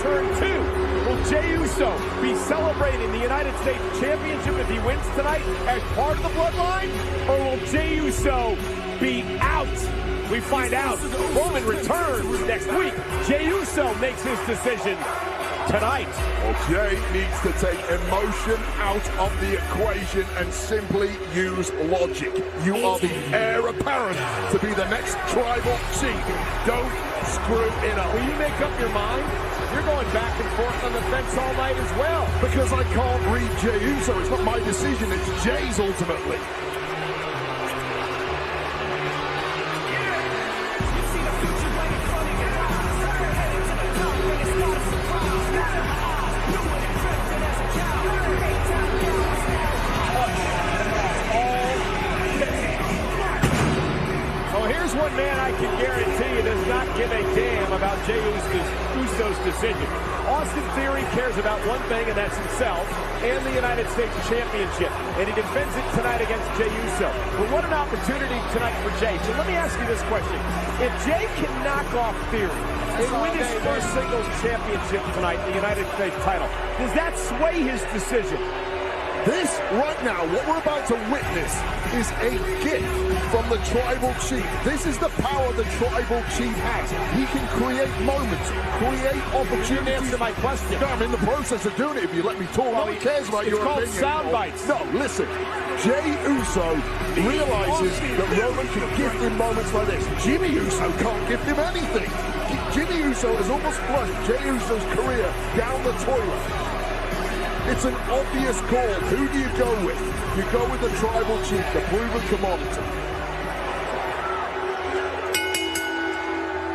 turn 2. Will Jey Uso be celebrating the United States Championship if he wins tonight as part of the Bloodline? Or will Jey Uso be out? We find out. Roman returns next week. Jey Uso makes his decision tonight. Well, Jey needs to take emotion out of the equation and simply use logic. You are the heir apparent to be the next tribal chief. Don't screw it up. Will you make up your mind? You're going back and forth on the fence all night as well. Because I can't read Jey Uso. It's not my decision. It's Jey's ultimately. Here's one man I can guarantee you does not give a damn about Jey Uso's decision. Austin Theory cares about one thing, and that's himself and the United States Championship. And he defends it tonight against Jey Uso. But what an opportunity tonight for Jey. So let me ask you this question. If Jey can knock off Theory and win his first singles championship tonight, the United States title, does that sway his decision? This, right now, what we're about to witness is a gift from the Tribal Chief. This is the power the Tribal Chief has. He can create moments, create opportunities. You didn't answer my question. No, I'm in the process of doing it if you let me talk. No one cares about your opinion. It's called sound bites. No, listen. Jey Uso realizes that Roman can gift him moments like this. Jimmy Uso can't gift him anything. Jimmy Uso has almost flushed Jey Uso's career down the toilet. It's an obvious call. Who do you go with? You go with the Tribal Chief, the proven commodity.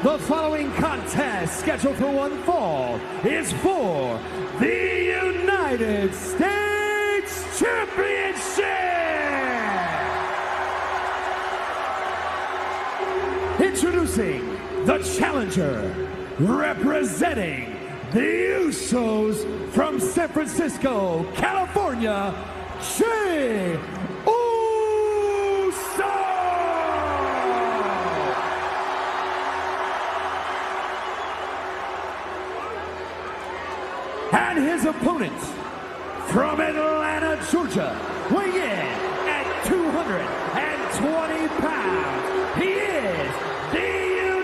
The following contest, scheduled for one fall, is for the United States Championship! Introducing the challenger, representing the Usos from San Francisco, California, Jey Uso! And his opponent from Atlanta, Georgia, weighing in at 220 pounds, he is the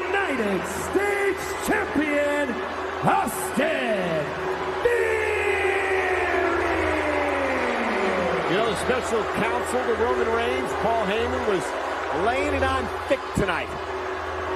United States Champion, Austin Theory! You know, the special counsel to Roman Reigns, Paul Heyman, was laying it on thick tonight,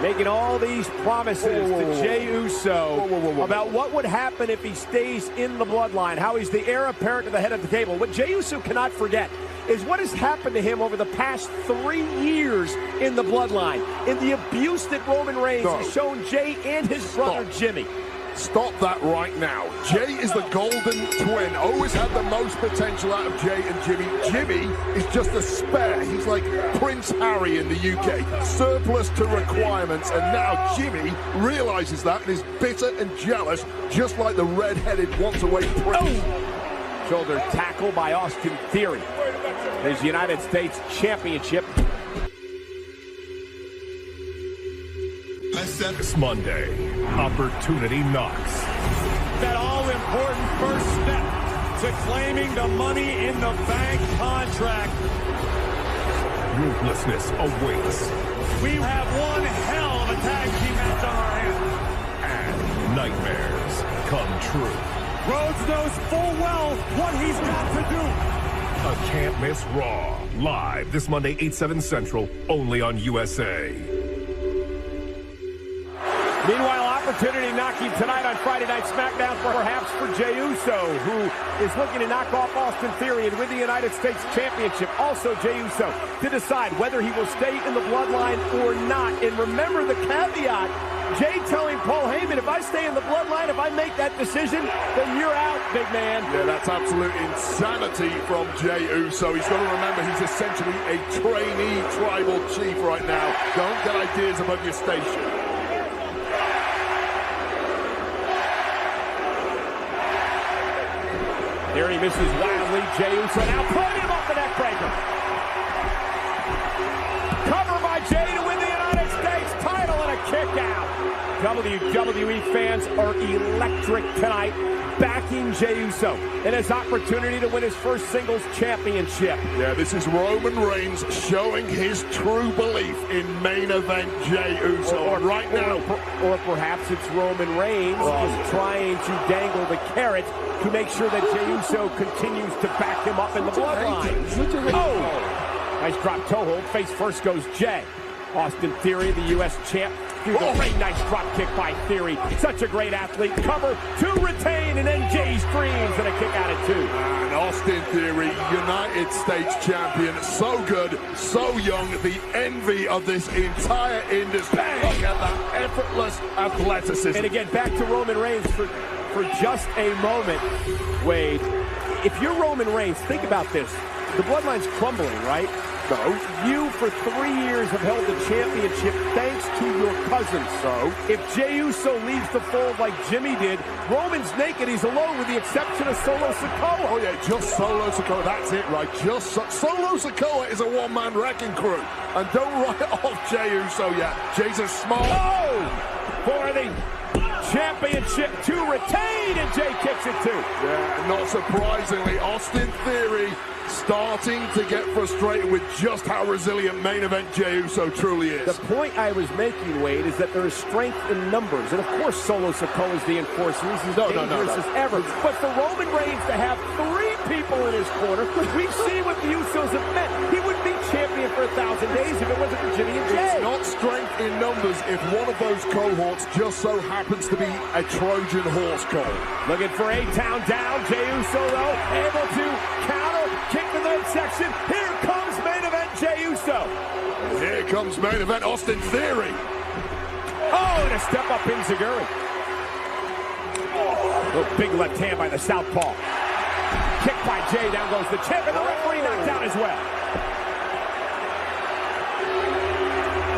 making all these promises to Jey Uso about what would happen if he stays in the bloodline, how he's the heir apparent to the head of the table. What Jey Uso cannot forget is what has happened to him over the past 3 years in the bloodline, and the abuse that Roman Reigns has shown Jey and his brother Jimmy. Stop that right now. Jey is the golden twin. Always had the most potential out of Jey and Jimmy. Jimmy is just a spare. He's like Prince Harry in the UK. Surplus to requirements. And now Jimmy realizes that and is bitter and jealous, just like the red-headed once-away prince. Shoulder tackle by Austin Theory. His United States Championship. This Monday, Opportunity knocks. That all-important first step to claiming the Money in the Bank contract. Ruthlessness awaits. We have one hell of a tag team match on our hands. And nightmares come true. Rhodes knows full well what he's got to do. A can't miss Raw. Live this Monday, 8/7 Central, only on USA. Meanwhile, opportunity knocking tonight on Friday Night SmackDown, perhaps for Jey Uso, who is looking to knock off Austin Theory and win the United States Championship. Also, Jey Uso to decide whether he will stay in the bloodline or not. And remember the caveat, Jey telling Paul Heyman, if I stay in the bloodline, if I make that decision, then you're out, big man. Yeah, that's absolute insanity from Jey Uso. He's got to remember he's essentially a trainee tribal chief right now. Don't get ideas above your station. Here he misses wildly. Jey Uso now pulling him off the neck breaker. Cover by Jey to win the United States title and a kick out. WWE fans are electric tonight, backing Jey Uso in his opportunity to win his first singles championship. Yeah, this is Roman Reigns showing his true belief in main event Jey Uso. Or perhaps it's Roman Reigns just trying to dangle the carrot to make sure that Jey Uso continues to back him up in the bloodline. Oh! Nice drop toe hold. Face first goes Jey. Austin Theory, the U.S. champ. Great nice drop kick by Theory. Such a great athlete. Cover to retain, and then Jey screams and a kick out at 2. And Austin Theory, United States champion. So good, so young. The envy of this entire industry. Look at that effortless athleticism. And again, back to Roman Reigns for just a moment. Wade, if you're Roman Reigns, think about this. The bloodline's crumbling, right? No. You, for 3 years, have held the championship thanks to your cousins. So? If Jey Uso leaves the fold like Jimmy did, Roman's naked. He's alone with the exception of Solo Sikoa. Oh, yeah, just Solo Sikoa. That's it, right? Just Solo Sikoa is a one-man wrecking crew. And don't write off Jey Uso yet. Jey's a small... Oh! For the championship to retain, and Jey kicks it too. Yeah, not surprisingly, Austin Theory starting to get frustrated with just how resilient main event Jey Uso truly is. The point I was making, Wade, is that there is strength in numbers. And of course, Solo Sikoa is the enforcer. He's as dangerous as ever. But for Roman Reigns to have 3 people in his corner, we've seen what the Usos have meant. He wouldn't be champion for 1,000 days if it wasn't for Jimmy and Jey. It's not strength in numbers if one of those cohorts just so happens to be a Trojan horse, Cole. Looking for A-Town down. Jey Uso, though, able to counter, kick to the midsection. Here comes main event Jey Uso. Here comes main event Austin Theory. Oh, and a step up in Zaguri. Oh, big left hand by the southpaw. Kick by Jey, down goes the champ, and the referee knocked down as well.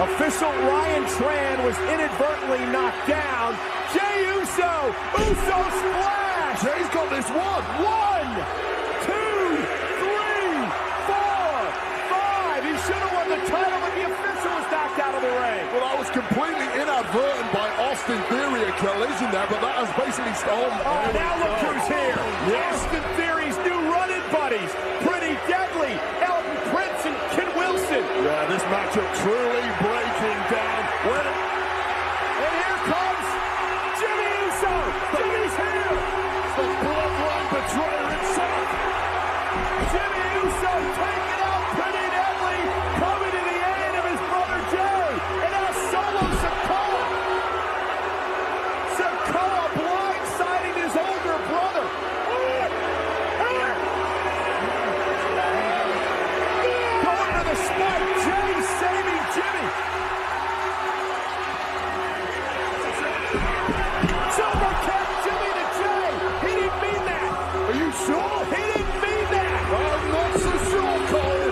Official Ryan Tran was inadvertently knocked down. Jey Uso! Uso splash! Jey's got this one! 1, 2, 3, 4, 5. He should have won the title, but the official was knocked out of the ring. Well, that was completely inadvertent by Austin Theory, a collision there, but that has basically stolen. Oh, now look who's here. Austin Theory's new running buddies. Pretty Deadly. Elton Prince and Kid Wilson. Yeah, this matchup truly breaking down. And here comes Jimmy Uso. Jimmy's here. The bloodline betrayer himself. Jimmy Uso taking out Pretty Deadly, coming to the aid of his brother Jey. And now Solo Sikoa. Sikoa blindsiding his older brother. Going to the spike. Jey saving Jimmy. Super kick, Jimmy to Jey. He didn't mean that. Are you sure? He didn't mean that. I'm not so sure, Cole.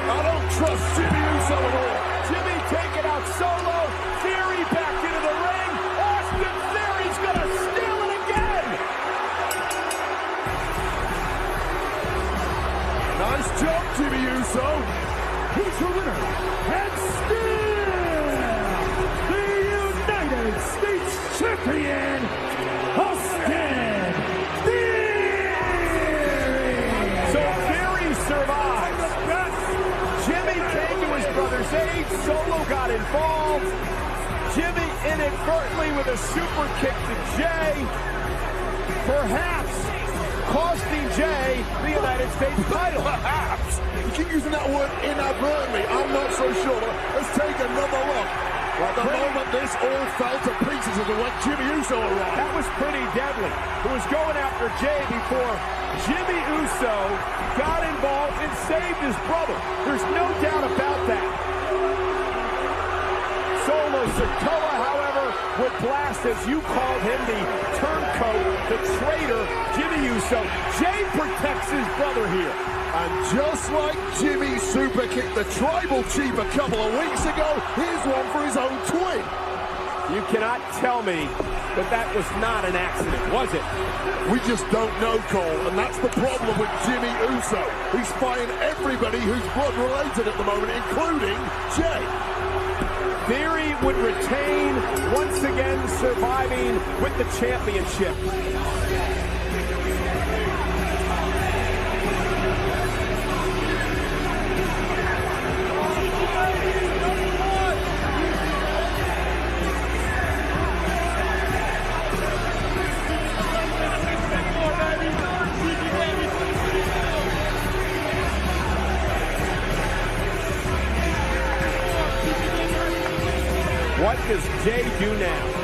I don't trust Jimmy Uso at all. Jimmy taking out Solo. Theory back into the ring. Austin Theory's gonna steal it again. Nice job, Jimmy Uso. He's the winner, and still the United States Champion, Austin Theory! So Theory survives. Jimmy came to his brother's aid. Solo got involved. Jimmy inadvertently with a super kick to Jey. Perhaps costing Jey the United States title. Perhaps. You keep using that word inadvertently. I'm not so sure. Let's take another look. At the moment, this all fell to pieces as it went Jimmy Uso arrived. That was Pretty Deadly, who was going after Jey before Jimmy Uso got involved and saved his brother. There's no doubt about that. Solo Sikoa, however, would blast, as you called him, the turncoat, the traitor, Jimmy Uso. Jey protects his brother here. And just like Jimmy super kicked the tribal chief a couple of weeks ago, here's one for his own twin. You cannot tell me that that was not an accident, was it? We just don't know, Cole, and that's the problem with Jimmy Uso. He's fighting everybody who's blood related at the moment, including Jey. Theory would retain, once again surviving with the championship. What does Jay do now?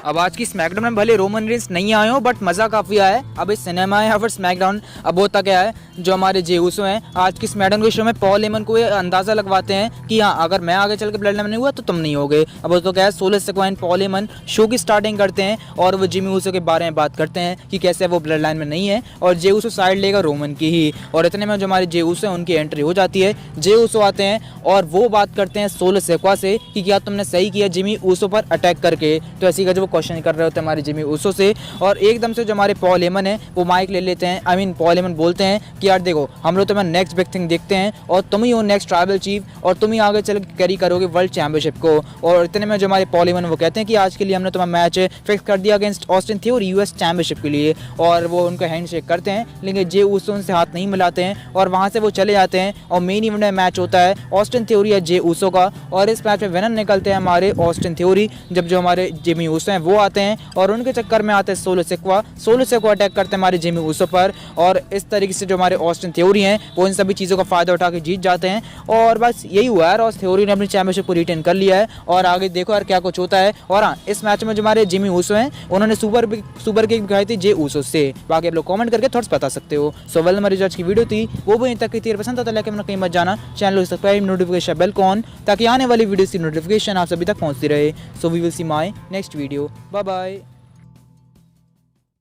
अब आज की SmackDown में भले Roman Reigns नहीं आए हो, but मज़ा काफ़ी आया है। अब इस सिनेमा है या फिर स्मैकडाउन अब होता क्या है, जो हमारे जे ऊसो हैं आज की स्मैकडाउन के शो में पॉल हेमन को ये अंदाज़ा लगवाते हैं कि हाँ, अगर मैं आगे चल के ब्लड लाइन नहीं हुआ तो तुम नहीं होगे। अब वो तो क्या है, solo sequence Paul Heyman show की स्टार्टिंग करते हैं और वो जिमी ऊसो के बारे में बात करते हैं कि कैसे वो ब्लड लाइन में नहीं है और जे ऊसो साइड लेगा रोमन की ही। और इतने में जो हमारे जे ऊसो हैं उनकी एंट्री हो जाती है। जे ऊसो आते हैं और वो बात करते हैं सोलो सिक्वा से कि क्या तुमने सही किया जिमी ऊसो पर अटैक करके। तो ऐसी का जो वो क्वेश्चन कर रहे होते हैं हमारे जिमी ऊसो से, और एकदम से जो हमारे पॉल हेमन है वो माइक ले लेते हैं। पॉल हेमन बोलते हैं कि यार देखो, हम लोग तुम्हें नेक्स्ट बिग थिंग देखते हैं और तुम ही हो नेक्स्ट ट्राइबल चीफ और तुम ही आगे चल के कैरी करोगे वर्ल्ड चैंपियनशिप को। और इतने में जो हमारे पॉल हेमन वो कहते हैं कि आज के लिए हमने तुम्हारा मैच फिक्स कर दिया against Austin theory US championship के लिए। और वो उनका हैंडशेक करते हैं, लेकिन जे ऊसो उनसे हाथ नहीं मिलाते हैं और वहाँ से वो चले जाते हैं। और मेन इवेंट में मैच होता है ऑस्टिन थ्योरी या जे ऊसो का, और इस मैच में विनर निकलते हैं हमारे ऑस्टिन थ्योरी। जब जो हमारे जिमी ऊसो हैं वो आते हैं और उनके चक्कर में आते हैं सोलो सिक्वा अटैक करते हैं हमारे जिमी ऊसो पर। और इस तरीके से जो हमारे ऑस्टिन थ्योरी हैं वो इन सभी चीज़ों का फायदा उठा के जीत जाते हैं। और बस यही हुआ है, और थ्योरी ने अपनी चैंपियनशिप को रिटेन कर लिया है। और आगे देखो यार क्या कुछ होता है। और हाँ, इस मैच में जो हमारे जिमी ऊसो हैं उन्होंने सुपर किक दिखाई थी जे ऊसो से। बाकी आप लोग कमेंट करके थॉट्स बता सकते हो। सो वेल, हमारी आज की वीडियो थी वो भी तक की पसंद आता, लेकिन कहीं मत जाना, चैनल को सब्सक्राइब, नोटिफिकेशन बेल को ऑन, ताकि आने वाली वीडियोस की नोटिफिकेशन आप सभी तक पहुंचती रहे। So we will see my next video. Bye bye.